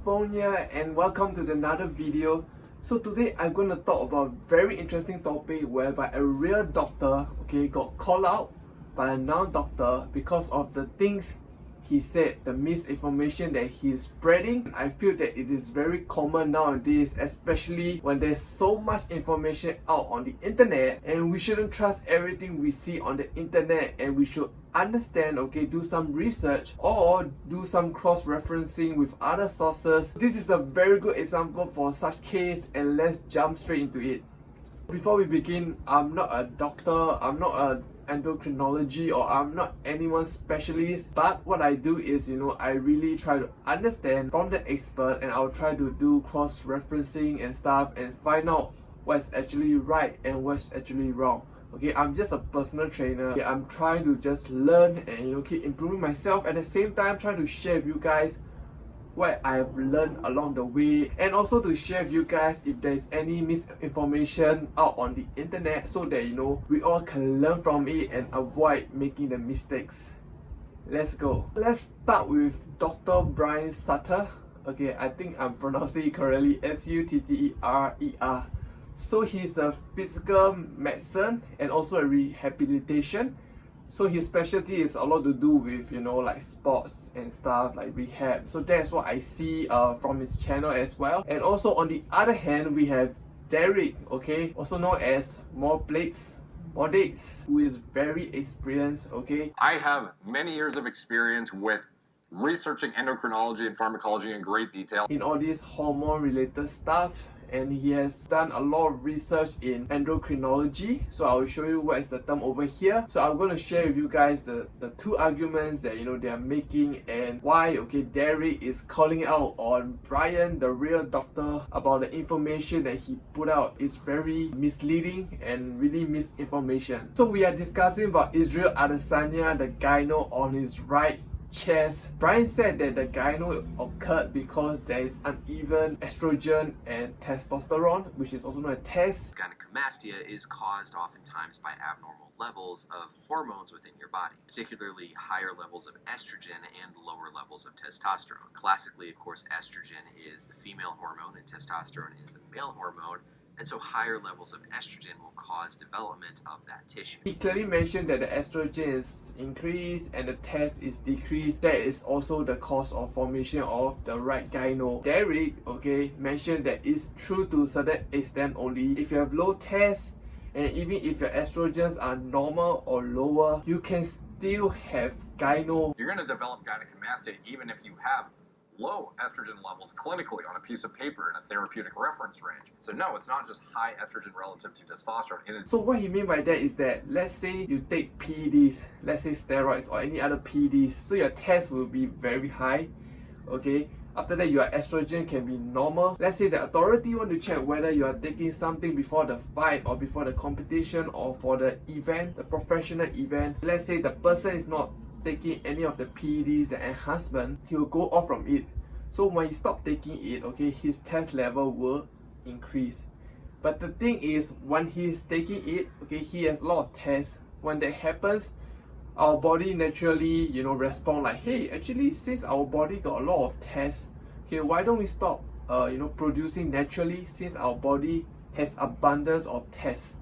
California, and welcome to another video. So today I'm going to talk about a very interesting topic whereby a real doctor got called out by a non-doctor because of the things he said, the misinformation that he is spreading. I feel that it is very common nowadays, especially when there's so much information out on the internet, and we shouldn't trust everything we see on the internet, and we should understand, do some research or do some cross-referencing with other sources. This is a very good example for such case, and let's jump straight into it. Before we begin, I'm not a doctor, I'm not a endocrinology, or I'm not anyone's specialist, but what I do is I really try to understand from the expert, and I'll try to do cross-referencing and stuff and find out what's actually right and what's actually wrong. I'm just a personal trainer. I'm trying to just learn and keep improving myself, at the same time trying to share with you guys what I have learned along the way, and also to share with you guys if there's any misinformation out on the internet, so that we all can learn from it and avoid making the mistakes. Let's go. Let's start with Dr. Brian Sutter. I think I'm pronouncing it correctly, Sutterer. So he's a physical medicine and also a rehabilitation. So his specialty is a lot to do with like sports and stuff like rehab. So that's what I see from his channel as well. And also on the other hand, we have Derek, also known as More Dates, who is very experienced. I have many years of experience with researching endocrinology and pharmacology in great detail in all this hormone related stuff, and he has done a lot of research in endocrinology. So I will show you what is the term over here. So I'm going to share with you guys the two arguments that they are making, and why Derek is calling out on Brian, the real doctor, about the information that he put out. It's very misleading and really misinformation. So we are discussing about Israel Adesanya, the GYNO on his right chest. Brian said that the GYNO occurred because there is uneven estrogen and testosterone, which is also known as TES. Gynecomastia is caused oftentimes by abnormal levels of hormones within your body, particularly higher levels of estrogen and lower levels of testosterone. Classically, of course, estrogen is the female hormone and testosterone is a male hormone. And so higher levels of estrogen will cause development of that tissue. He clearly mentioned that the estrogen is increased and the TES is decreased. That is also the cause of formation of the right gyno. Derek, mentioned that it's true to a certain extent only. If you have low TES, and even if your estrogens are normal or lower, you can still have gyno. You're going to develop gynecomastia even if you have low estrogen levels clinically on a piece of paper in a therapeutic reference range. So no, it's not just high estrogen relative to testosterone. So what he means by that is that, let's say you take PEDs, let's say steroids or any other PEDs, so your test will be very high, After that, your estrogen can be normal. Let's say the authority want to check whether you are taking something before the fight or before the competition or for the event, the professional event. Let's say the person is not taking any of the PEDs, the enhancement, he will go off from it. So when he stop taking it, his test level will increase. But the thing is, when he's taking it, he has a lot of tests. When that happens, our body naturally, respond like, hey, actually, since our body got a lot of tests, why don't we stop, producing naturally, since our body has abundance of tests,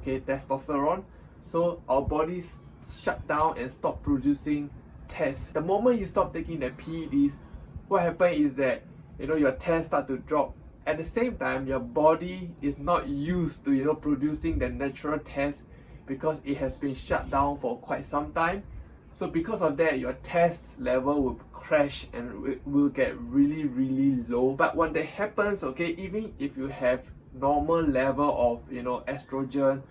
testosterone. So our bodies shut down and stop producing tests. The moment you stop taking the PEDs, what happens is that your tests start to drop. At the same time, your body is not used to producing the natural tests because it has been shut down for quite some time. So because of that, your test level will crash and it will get really, really low. But when that happens, even if you have normal level of estrogen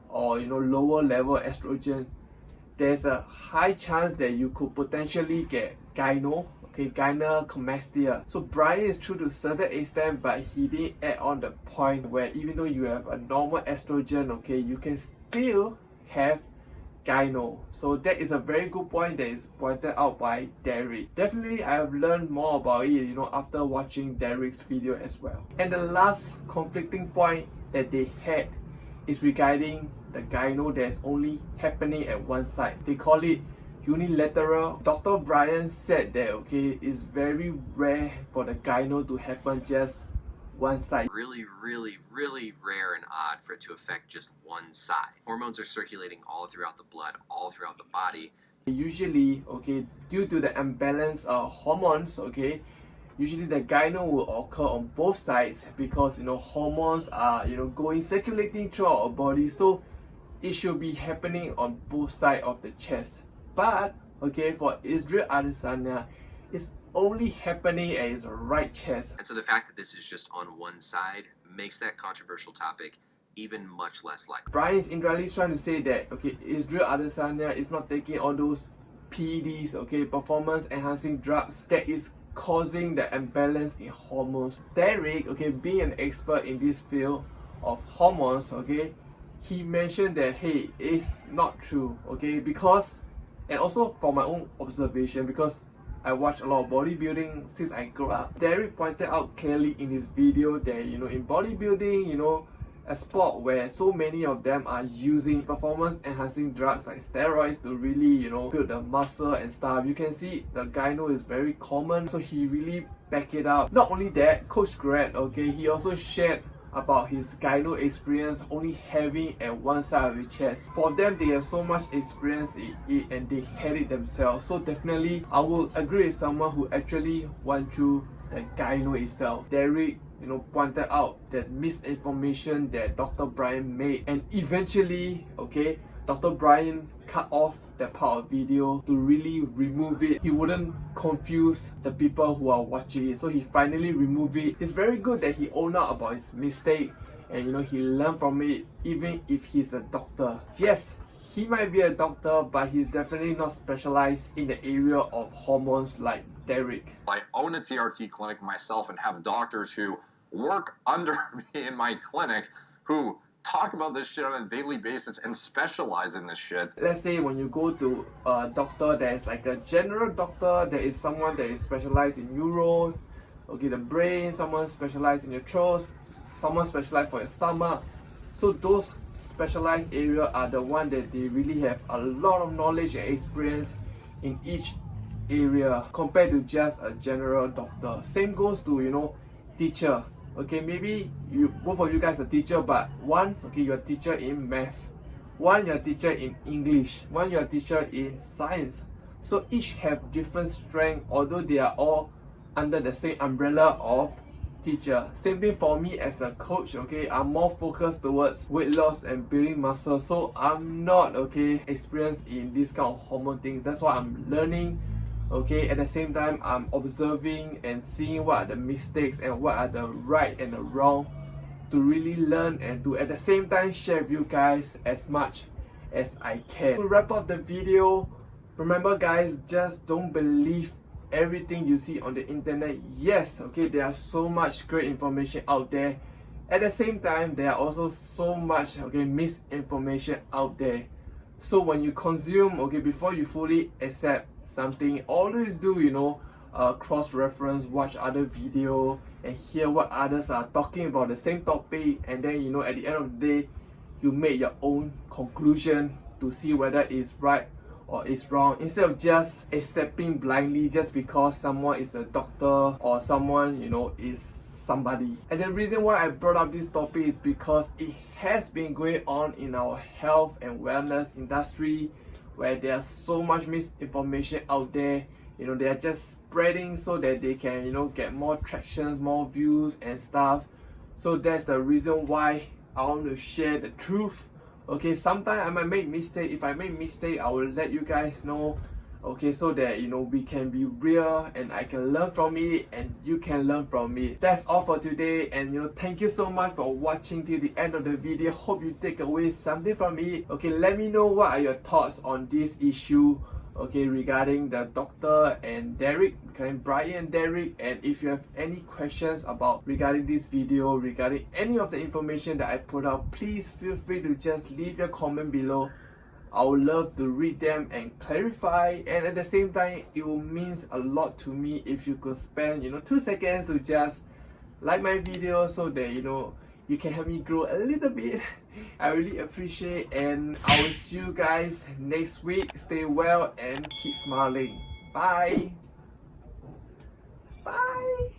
or lower level estrogen, there's a high chance that you could potentially get gyno, gynecomastia. So Brian is true to a certain extent, but he didn't add on the point where even though you have a normal estrogen, you can still have gyno. So that is a very good point that is pointed out by Derek. Definitely I have learned more about it, after watching Derek's video as well. And the last conflicting point that they had is regarding the gyno that's only happening at one side. They call it unilateral. Dr. Brian said that, okay, it's very rare for the gyno to happen just one side. Really, really, really rare and odd for it to affect just one side. Hormones are circulating all throughout the blood, all throughout the body. Usually, okay, due to the imbalance of hormones, okay, usually the gyno will occur on both sides because, you know, hormones are, you know, going circulating throughout our body, so it should be happening on both sides of the chest. But okay, for Israel Adesanya, it's only happening at his right chest. And so the fact that this is just on one side makes that controversial topic even much less likely. Brian is indirectly trying to say that, okay, Israel Adesanya is not taking all those PEDs, okay, performance enhancing drugs that is causing the imbalance in hormones. Derek, okay, being an expert in this field of hormones, okay, he mentioned that, hey, it's not true, okay, because, and also from my own observation, because I watch a lot of bodybuilding since I grew up. Derek pointed out clearly in his video that, you know, in bodybuilding, you know, a sport where so many of them are using performance enhancing drugs like steroids to really, you know, build the muscle and stuff. You can see the gyno is very common, so he really backed it up. Not only that, Coach Grant, okay, he also shared about his gyno experience only having at one side of the chest. For them, they have so much experience in it and they had it themselves. So definitely, I will agree with someone who actually went through the gyno itself. Derek, you know, pointed out that misinformation that Dr. Brian made, and eventually, okay, Dr. Brian cut off that part of video to really remove it. He wouldn't confuse the people who are watching it, so he finally removed it. It's very good that he owned up about his mistake and, you know, he learned from it, even if he's a doctor. Yes, he might be a doctor, but he's definitely not specialized in the area of hormones like Derek. I own a TRT clinic myself and have doctors who work under me in my clinic who talk about this shit on a daily basis and specialize in this shit. Let's say when you go to a doctor that is like a general doctor, there is someone that is specialized in neuro, okay, the brain, someone specialized in your throat, someone specialized for your stomach. So those specialized areas are the one that they really have a lot of knowledge and experience in each area compared to just a general doctor. Same goes to, you know, teacher. Okay, maybe you both of you guys are teacher, but one, okay, you're a teacher in math, one you're a teacher in English, one you're a teacher in science. So each have different strength, although they are all under the same umbrella of teacher. Same thing for me as a coach, okay, I'm more focused towards weight loss and building muscle, so I'm not, okay, experienced in this kind of hormone thing. That's why I'm learning. Okay, at the same time, I'm observing and seeing what are the mistakes and what are the right and the wrong to really learn and to at the same time share with you guys as much as I can. To wrap up the video, remember guys, just don't believe everything you see on the internet. Yes, okay, there are so much great information out there. At the same time, there are also so much, okay, misinformation out there. So when you consume, okay, before you fully accept something, always do, you know, cross-reference, watch other video and hear what others are talking about the same topic, and then, you know, at the end of the day, you make your own conclusion to see whether it's right or it's wrong, instead of just accepting blindly just because someone is a doctor or someone, you know, is somebody. And the reason why I brought up this topic is because it has been going on in our health and wellness industry, where there's so much misinformation out there. You know, they're just spreading so that they can, you know, get more tractions, more views and stuff. So that's the reason why I want to share the truth. Okay, sometimes I might make mistake. If I make mistake, I will let you guys know, okay, so that, you know, we can be real and I can learn from it and you can learn from it. That's all for today, and, you know, thank you so much for watching till the end of the video. Hope you take away something from it. Okay, let me know what are your thoughts on this issue, okay, regarding the doctor and Derek, regarding Brian and Derek. And if you have any questions about regarding this video, regarding any of the information that I put out, please feel free to just leave your comment below. I would love to read them and clarify, and at the same time, it will mean a lot to me if you could spend, you know, 2 seconds to just like my video, so that, you know, you can help me grow a little bit. I really appreciate, and I will see you guys next week. Stay well and keep smiling. Bye. Bye.